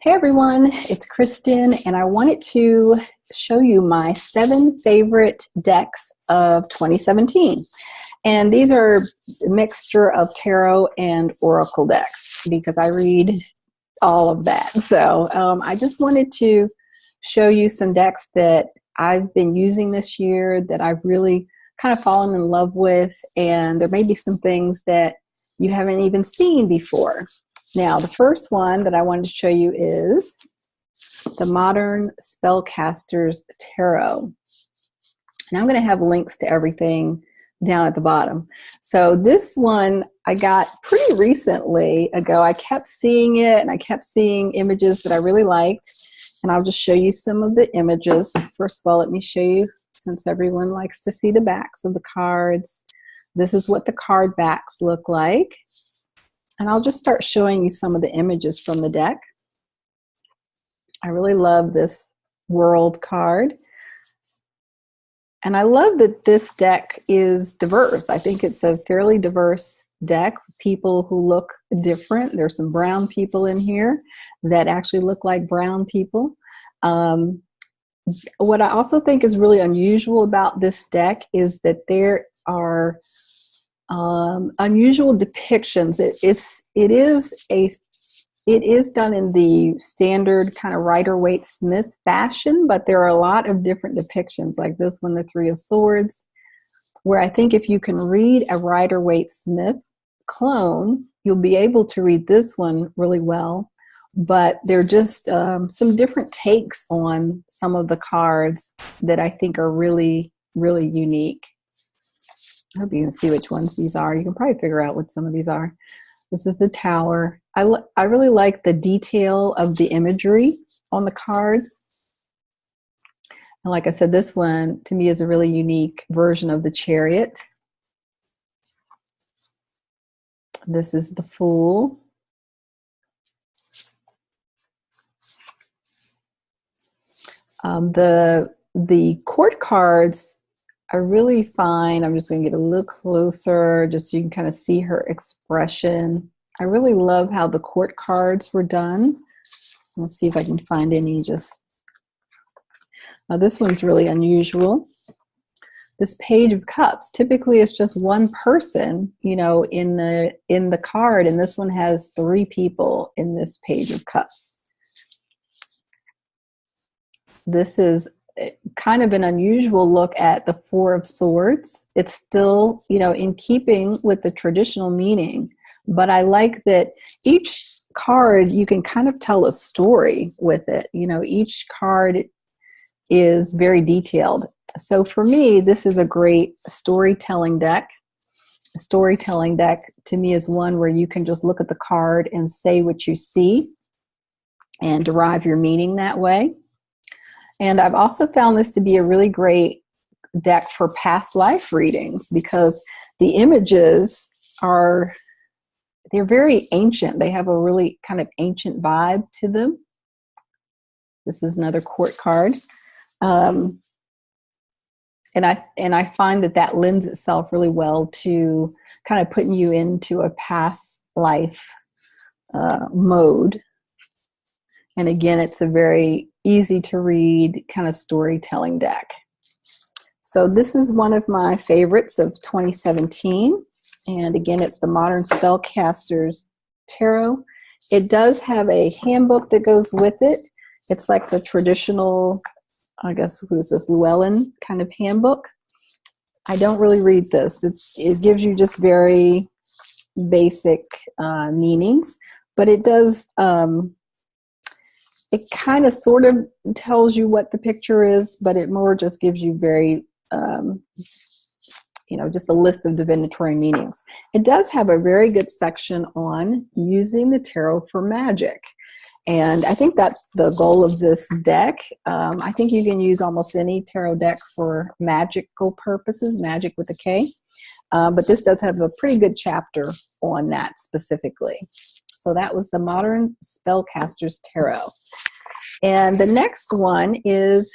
Hey everyone, it's Kristen, and I wanted to show you my 7 favorite decks of 2017. And these are a mixture of tarot and oracle decks because I read all of that. So I just wanted to show you some decks that I've been using this year that I've really kind of fallen in love with, and there may be some things that you haven't even seen before. Now, the first one that I wanted to show you is the Modern Spellcaster's Tarot. And I'm going to have links to everything down at the bottom. So this one I got pretty recently ago. I kept seeing it and I kept seeing images that I really liked. And I'll just show you some of the images. First of all, let me show you, since everyone likes to see the backs of the cards. This is what the card backs look like. And I'll just start showing you some of the images from the deck. I really love this World card. And I love that this deck is diverse. I think it's a fairly diverse deck. People who look different. There's some brown people in here that actually look like brown people. What I also think is really unusual about this deck is that there are unusual depictions. It is done in the standard kind of Rider-Waite-Smith fashion, but there are a lot of different depictions, like this one, the Three of Swords, where I think if you can read a Rider-Waite-Smith clone, you'll be able to read this one really well. But there are just some different takes on some of the cards that I think are really, really unique. I hope you can see which ones these are. You can probably figure out what some of these are. This is the Tower. I really like the detail of the imagery on the cards. And like I said, this one to me is a really unique version of the Chariot. This is the Fool. The court cards I really find, I'm just going to get a little closer just so you can kind of see her expression. I really love how the court cards were done. Let's see if I can find any just... this one's really unusual. This Page of Cups, typically it's just one person, you know, in the card, and this one has 3 people in this Page of Cups. This is kind of an unusual look at the Four of Swords. It's still, you know, in keeping with the traditional meaning, but I like that each card, you can kind of tell a story with it. You know, each card is very detailed. So for me, this is a great storytelling deck. A storytelling deck to me is one where you can just look at the card and say what you see and derive your meaning that way. And I've also found this to be a really great deck for past life readings because the images they're very ancient. They have a really kind of ancient vibe to them. This is another court card. And I find that lends itself really well to kind of putting you into a past life mode. And again, it's a very easy to read kind of storytelling deck. So this is one of my favorites of 2017. And again, it's the Modern Spellcaster's Tarot. It does have a handbook that goes with it. It's like the traditional, I guess, who's this, Llewellyn kind of handbook. I don't really read this. It gives you just very basic meanings, but it does... it kind of sort of tells you what the picture is, but it more just gives you very, you know, just a list of divinatory meanings. It does have a very good section on using the tarot for magic. And I think that's the goal of this deck. I think you can use almost any tarot deck for magical purposes, magic with a K. But this does have a pretty good chapter on that specifically. So that was the Modern Spellcaster's Tarot. And the next one is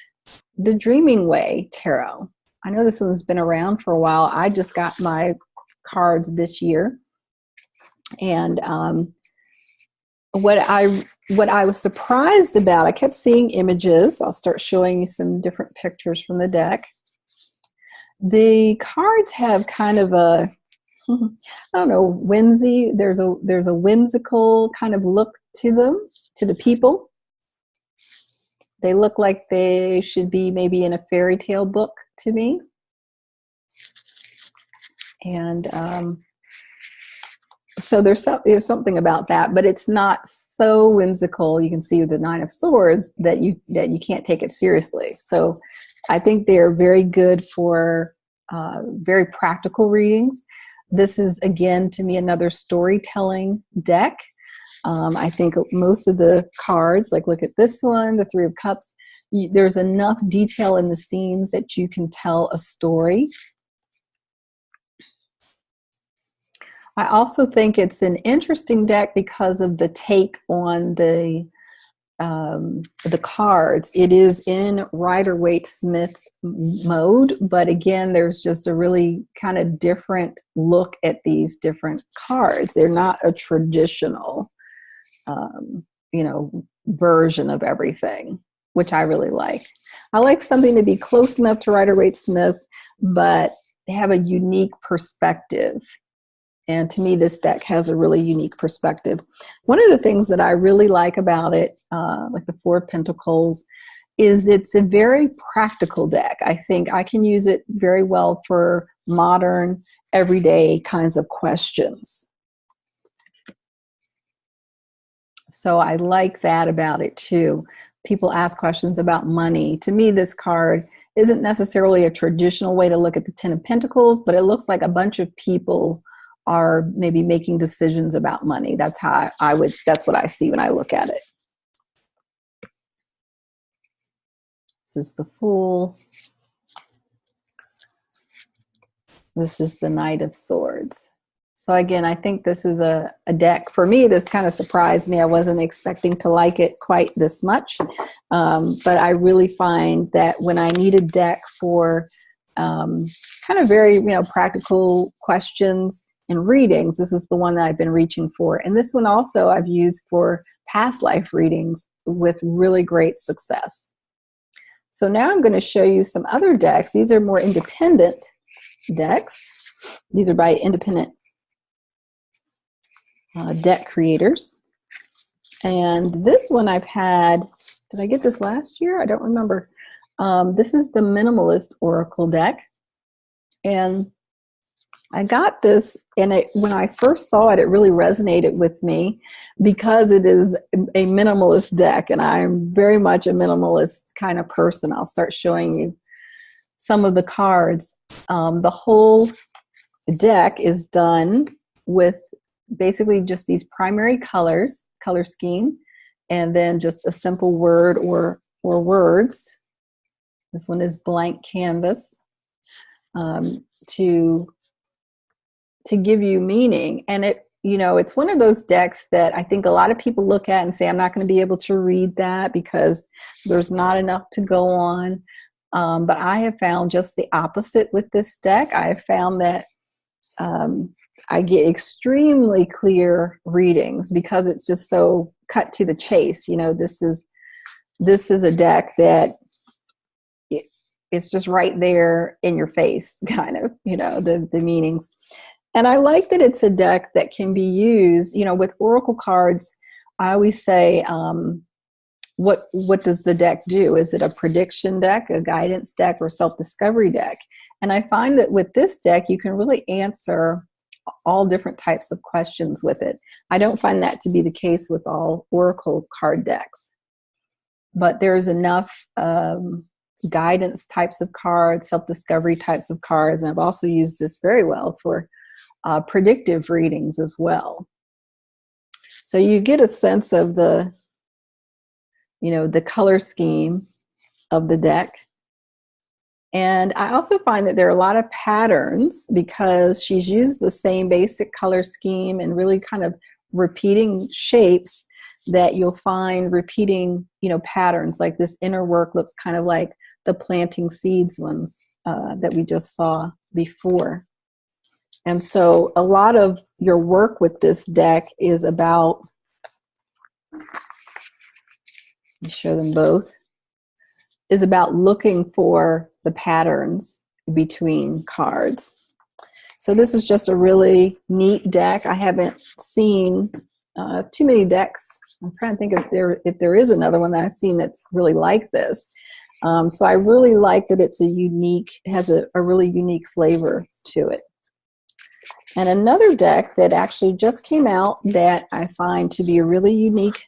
the Dreaming Way Tarot. I know this one's been around for a while. I just got my cards this year. And what I what I was surprised about, I kept seeing images. I'll start showing you some different pictures from the deck. The cards have kind of a, I don't know, whimsy. There's a whimsical kind of look to them, to the people. They look like they should be maybe in a fairy tale book to me. And so there's something about that, but it's not so whimsical. You can see the Nine of Swords that you can't take it seriously. So I think they're very good for very practical readings. This is, again, to me, another storytelling deck. I think most of the cards, like look at this one, the Three of Cups, there's enough detail in the scenes that you can tell a story. I also think it's an interesting deck because of the take on the cards. It is in Rider-Waite-Smith mode, but again, there's just a really kind of different look at these different cards. They're not a traditional, version of everything, which I really like. I like something to be close enough to Rider-Waite-Smith, but have a unique perspective. And to me, this deck has a really unique perspective. One of the things that I really like about it, like the Four of Pentacles, is it's a very practical deck. I think I can use it very well for modern, everyday kinds of questions. So I like that about it too. People ask questions about money. To me, this card isn't necessarily a traditional way to look at the Ten of Pentacles, but it looks like a bunch of people are maybe making decisions about money. That's how that's what I see when I look at it. This is the Fool. This is the Knight of Swords. So again, I think this is a deck. For me, this kind of surprised me. I wasn't expecting to like it quite this much. But I really find that when I need a deck for kind of very practical questions and readings, this is the one that I've been reaching for. And this one also I've used for past life readings with really great success. So now I'm going to show you some other decks. These are more independent decks. These are by independent deck creators. And this one I've had, did I get this last year? I don't remember. This is the Minimalist Oracle deck. And I got this, and when I first saw it, it really resonated with me because it is a minimalist deck, and I'm very much a minimalist kind of person. I'll start showing you some of the cards. The whole deck is done with basically just these primary colors, color scheme, and then just a simple word or words. This one is blank canvas to give you meaning. And it's one of those decks that I think a lot of people look at and say, I'm not going to be able to read that because there's not enough to go on. But I have found just the opposite with this deck. I have found that I get extremely clear readings because it's just so cut to the chase. This is a deck that it's just right there in your face, kind of, the meanings. And I like that it's a deck that can be used, with Oracle cards. I always say, what does the deck do? Is it a prediction deck, a guidance deck, or self-discovery deck? And I find that with this deck, you can really answer all different types of questions with it. I don't find that to be the case with all Oracle card decks. But there's enough guidance types of cards, self-discovery types of cards, and I've also used this very well for predictive readings as well. So you get a sense of the color scheme of the deck. And I also find that there are a lot of patterns because she's used the same basic color scheme and really kind of repeating shapes that you'll find repeating, patterns. Like this inner work looks kind of like the planting seeds ones that we just saw before. And so a lot of your work with this deck is about let me show them both, is about looking for the patterns between cards. So this is just a really neat deck. I haven't seen too many decks. I'm trying to think if there is another one that I've seen that's really like this. So I really like that it's has a really unique flavor to it. And another deck that actually just came out that I find to be a really unique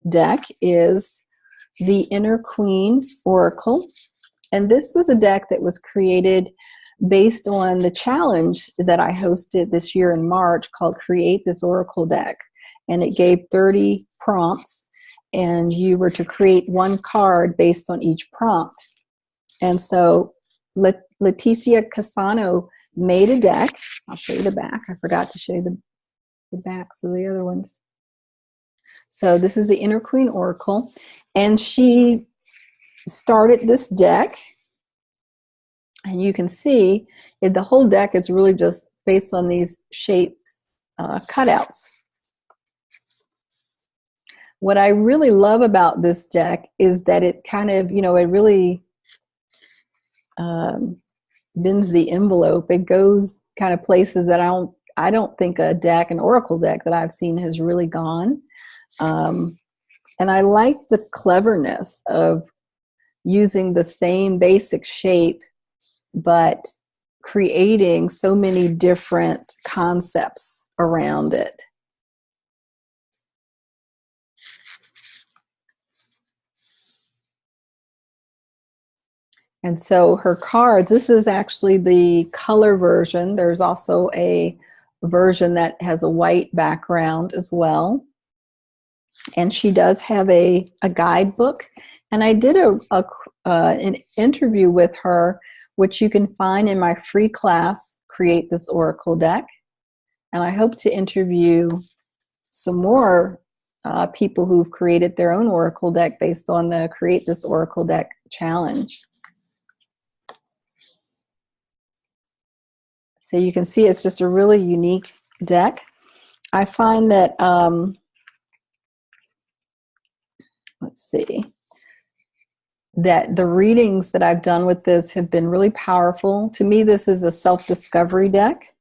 deck is the Inner Queen Oracle. And this was a deck that was created based on the challenge that I hosted this year in March called Create This Oracle Deck. And it gave 30 prompts, and you were to create one card based on each prompt. And so Leticia Casano made a deck. I'll show you the back. I forgot to show you the backs of the other ones. So this is the Inner Queen Oracle, and she started this deck. And you can see the whole deck is really just based on these shapes, cutouts. What I really love about this deck is that it kind of, it really bends the envelope. It goes kind of places that I don't think an oracle deck that I've seen has really gone. And I like the cleverness of using the same basic shape, but creating so many different concepts around it. And so her cards, this is actually the color version. There's also a version that has a white background as well. And she does have a guidebook. And I did an interview with her, which you can find in my free class, Create This Oracle Deck. And I hope to interview some more people who've created their own oracle deck based on the Create This Oracle Deck challenge. So you can see it's just a really unique deck. I find that, let's see, that the readings that I've done with this have been really powerful. To me, this is a self-discovery deck.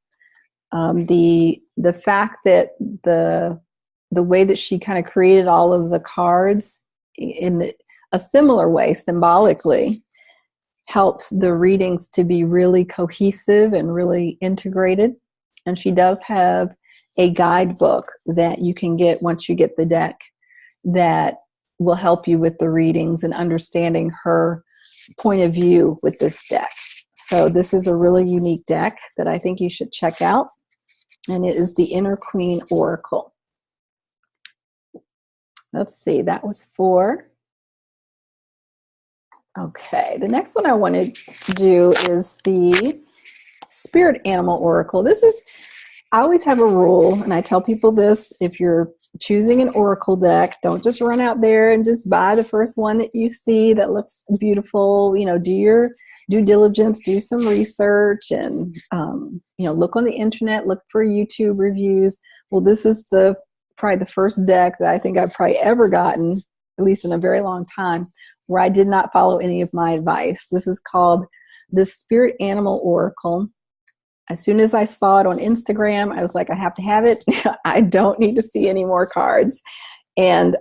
The fact that the way that she kind of created all of the cards in a similar way, symbolically, helps the readings to be really cohesive and really integrated. And she does have a guidebook that you can get once you get the deck that will help you with the readings and understanding her point of view with this deck. So this is a really unique deck that I think you should check out. And it is the Inner Queen Oracle. Let's see, that was 4. Okay, the next one I want to do is the Spirit Animal Oracle. I always have a rule, and I tell people this: if you're choosing an oracle deck, don't just run out there and just buy the first one that you see that looks beautiful. Do your due diligence, do some research, and look on the internet, look for YouTube reviews. Well, this is probably the first deck that I think I've probably ever gotten, at least in a very long time, where I did not follow any of my advice. This is called the Spirit Animal Oracle. As soon as I saw it on Instagram, I was like, I have to have it. I don't need to see any more cards. And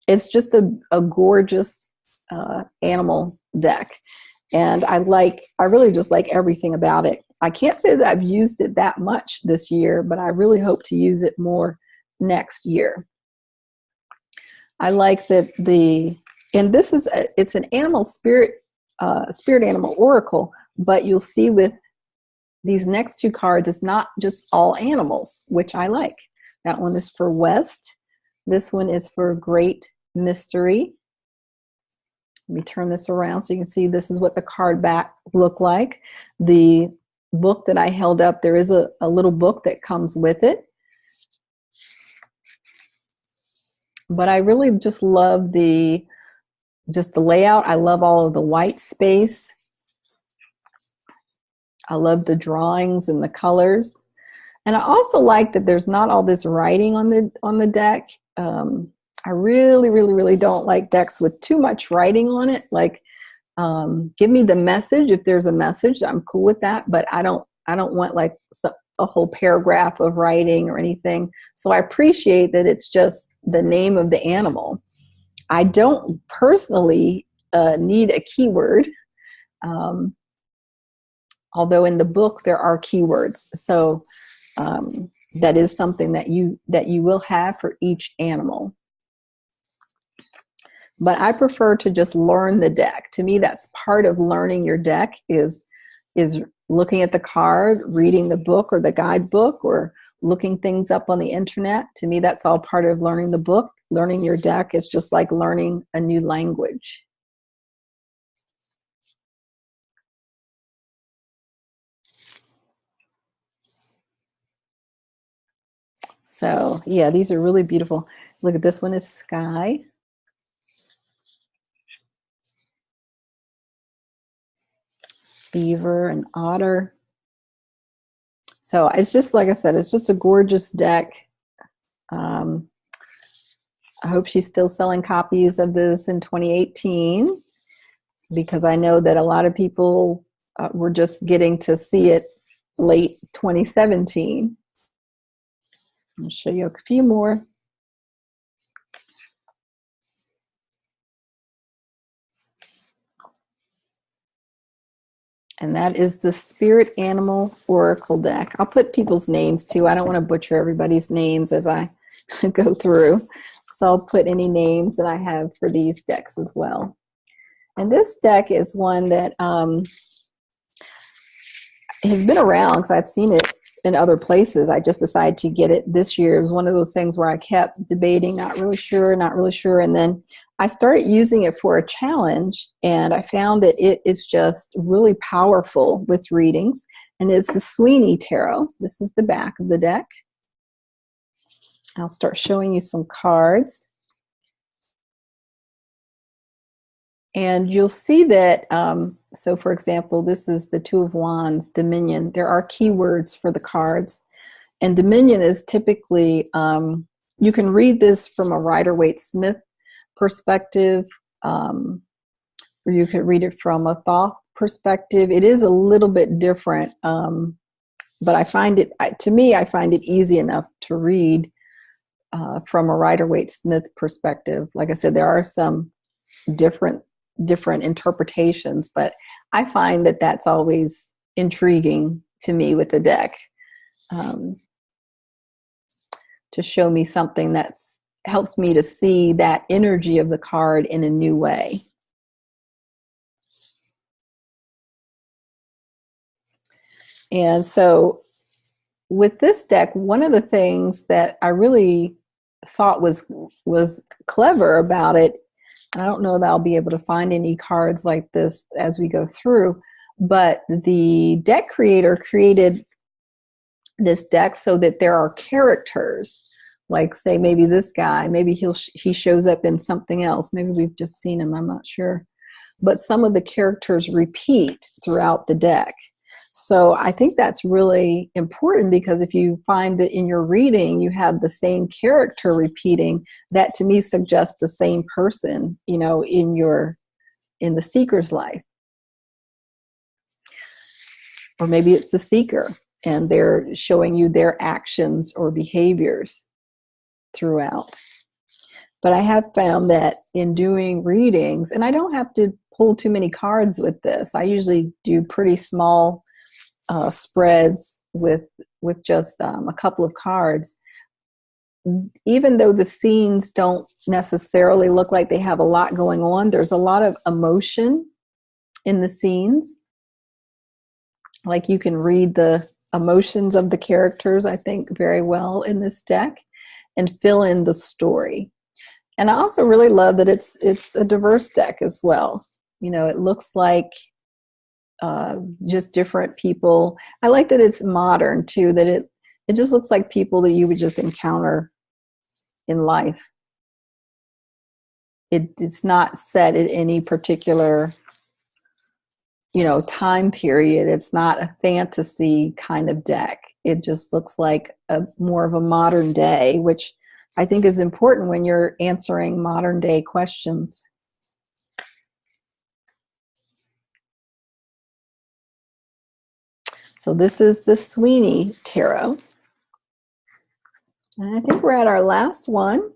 it's just a gorgeous animal deck. And I really just like everything about it. I can't say that I've used it that much this year, but I really hope to use it more next year. I like that and this is it's an animal spirit animal oracle, but you'll see with these next 2 cards, it's not just all animals, which I like. That one is for West. This one is for Great Mystery. Let me turn this around so you can see this is what the card back look like. The book that I held up, there is a little book that comes with it. But I really just love the layout. I love all of the white space. I love the drawings and the colors. And I also like that there's not all this writing on the deck. I really, really, really don't like decks with too much writing on it. Like, give me the message. If there's a message, I'm cool with that. But I don't want like a whole paragraph of writing or anything. So I appreciate that it's just the name of the animal. I don't personally need a keyword, although in the book there are keywords. So that is something that you will have for each animal. But I prefer to just learn the deck. To me, that's part of learning your deck is looking at the card, reading the book or the guidebook, or looking things up on the internet. To me, that's all part of learning the book. Learning your deck is just like learning a new language. So yeah, these are really beautiful. Look at this one is Sky. Beaver and Otter. So it's just, like I said, it's just a gorgeous deck. I hope she's still selling copies of this in 2018, because I know that a lot of people were just getting to see it late 2017. I'll show you a few more. And that is the Spirit Animal Oracle deck. I'll put people's names too. I don't want to butcher everybody's names as I go through. So I'll put any names that I have for these decks as well. And this deck is one that has been around because I've seen it in other places. I just decided to get it this year. It was one of those things where I kept debating, not really sure. And then I started using it for a challenge, and I found that it is just really powerful with readings. And it's the Sweeney Tarot. This is the back of the deck. I'll start showing you some cards. And you'll see that, so for example, this is the Two of Wands, Dominion. There are keywords for the cards. And Dominion is typically, you can read this from a Rider-Waite-Smith perspective, or you could read it from a Thoth perspective. It is a little bit different, but I find it, to me, I find it easy enough to read from a Rider-Waite-Smith perspective. Like I said, there are some different interpretations, but I find that that's always intriguing to me with the deck, to show me something that helps me to see that energy of the card in a new way. And so with this deck, one of the things that I really thought was clever about it, I don't know that I'll be able to find any cards like this as we go through, but the deck creator created this deck so that there are characters, like say maybe this guy, maybe he shows up in something else. Maybe we've just seen him, I'm not sure. But some of the characters repeat throughout the deck. So I think that's really important, because if you find that in your reading you have the same character repeating, that to me suggests the same person, you know, in the seeker's life. Or maybe it's the seeker and they're showing you their actions or behaviors throughout. But I have found that in doing readings, and I don't have to pull too many cards with this, I usually do pretty small spreads with just a couple of cards. Even though the scenes don't necessarily look like they have a lot going on, there's a lot of emotion in the scenes. Like you can read the emotions of the characters, I think, very well in this deck, and fill in the story. And I also really love that it's a diverse deck as well. You know, it looks like just different people. I like that it's modern too, that it just looks like people that you would just encounter in life. It's not set at any particular, you know, time period. It's not a fantasy kind of deck. It just looks like more of a modern day, which I think is important when you're answering modern day questions. So this is the Sweeney Tarot. And I think we're at our last one.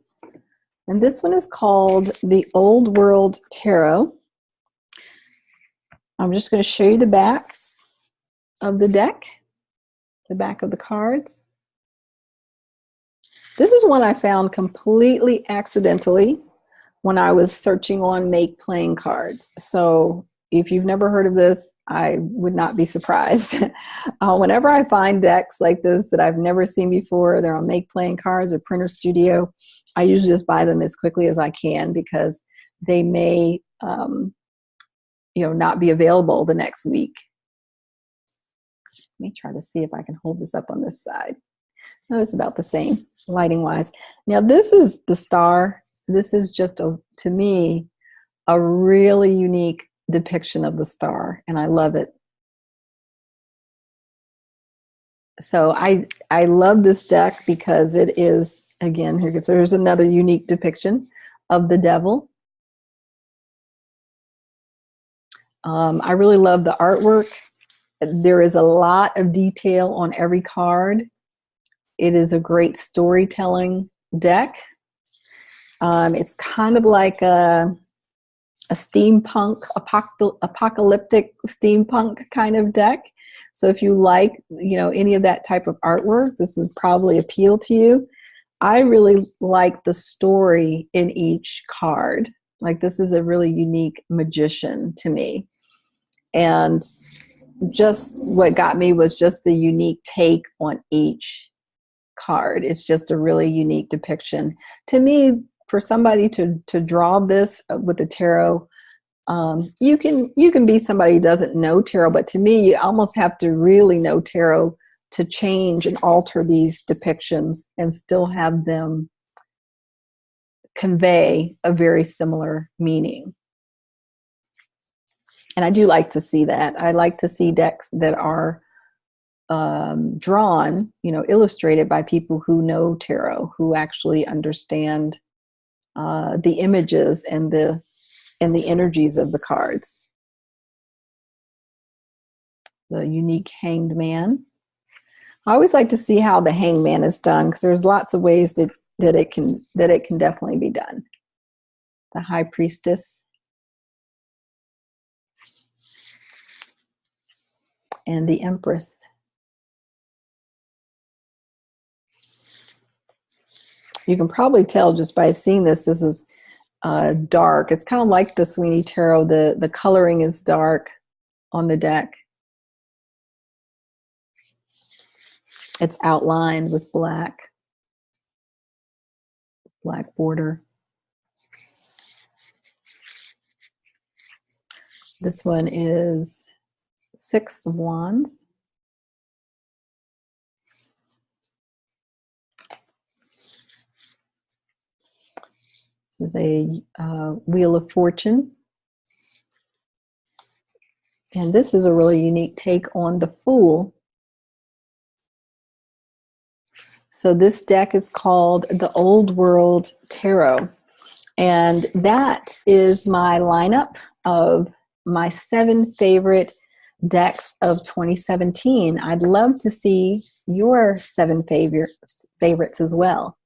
And this one is called the Old World Tarot. I'm just going to show you the backs of the deck, the back of the cards. This is one I found completely accidentally when I was searching on make playing cards. So if you've never heard of this, I would not be surprised. Whenever I find decks like this that I've never seen before, they're on make playing cards or Printer Studio, I usually just buy them as quickly as I can because they may not be available the next week. Let me try to see if I can hold this up on this side. No, it's about the same lighting wise. Now this is the star. This is just, to me, a really unique depiction of the star, and I love it. So I love this deck because it is, again, here's another unique depiction of the devil. I really love the artwork. There is a lot of detail on every card. It is a great storytelling deck. It's kind of like a steampunk, apocalyptic steampunk kind of deck. So if you like, any of that type of artwork, this would probably appeal to you. I really like the story in each card. Like, this is a really unique magician to me. And just what got me was just the unique take on each card. It's just a really unique depiction. To me, for somebody to draw this with the tarot, you can be somebody who doesn't know tarot, but to me, you almost have to really know tarot to change and alter these depictions and still have them convey a very similar meaning. And I do like to see that. I like to see decks that are drawn, illustrated by people who know tarot, who actually understand the images and the energies of the cards. The unique Hanged Man. I always like to see how the Hanged Man is done because there's lots of ways that it can definitely be done. The High Priestess. And the Empress. You can probably tell just by seeing this is dark. It's kind of like the Sweeney Tarot. The coloring is dark on the deck. It's outlined with black border. This one is Six of Wands. This is a Wheel of Fortune. And this is a really unique take on the Fool. So this deck is called the Old World Tarot. And that is my lineup of my 7 favorite decks of 2017. I'd love to see your 7 favorites as well.